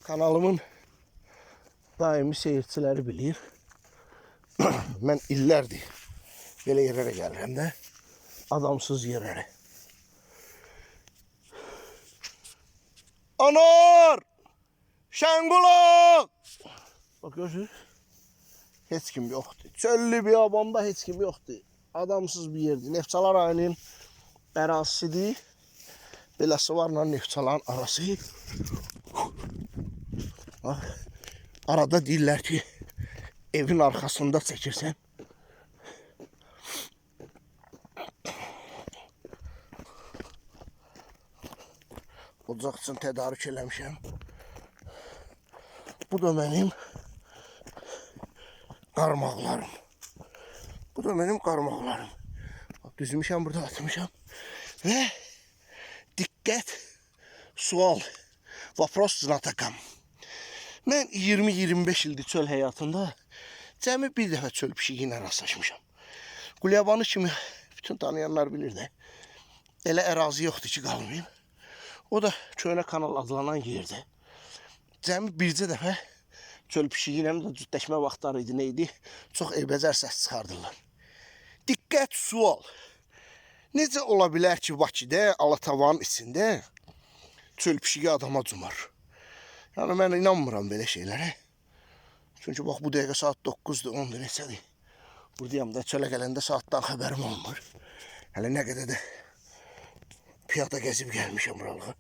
Kanalımın daimi seyirciləri bilir. Mən illərdir belə yerlərə gəlirəm də. Adamsız yerlərə. Anar! Şəngulaq! Bak görürsünüz. Heç kim yoxdur. Çöllü biyabanda heç kim yoxdur. Adamsız bir yerdir. Neftçala rayonunun ərazisidir. Belə sıvarla Neftçalanın arası. Arada deyirlər ki, evin arkasında çəkirsən. Ocaq üçün tədarük eləmişəm. Bu da mənim qarmaqlarım. Bu da mənim qarmaqlarım. Düzmüşəm, burada atmışam. Və diqqət, sual, vapros znatokam. Mən 20-25 ildir çöl həyatında cəmi bir dəfə çöl pişiyi ilə rastlaşmışam. Qulyabanı kimi bütün tanıyanlar bilir də. Elə ərazi yoxdur ki, qalmayayım. O da Köhnə Kanal adlanan yerdə. Cəmi bircə dəfə çöl pişiyi ilə də cütləşmə vaxtları idi, neydi? Çox eybəcər səs çıxardırlar. Diqqət, sual. Necə ola bilər ki, Bakıda, Alatavanın içində çöl pişiyi adama cumar? Yəni, mən inanmıram belə şeylərə. Çünki bax, bu dəqiqə saat 9-dur, 10-dur, neçədir? Buradayam da, çölə gələndə saatdan xəbərim olmur. Hələ nə qədər də piyada gəzib gəlmişəm buralığa.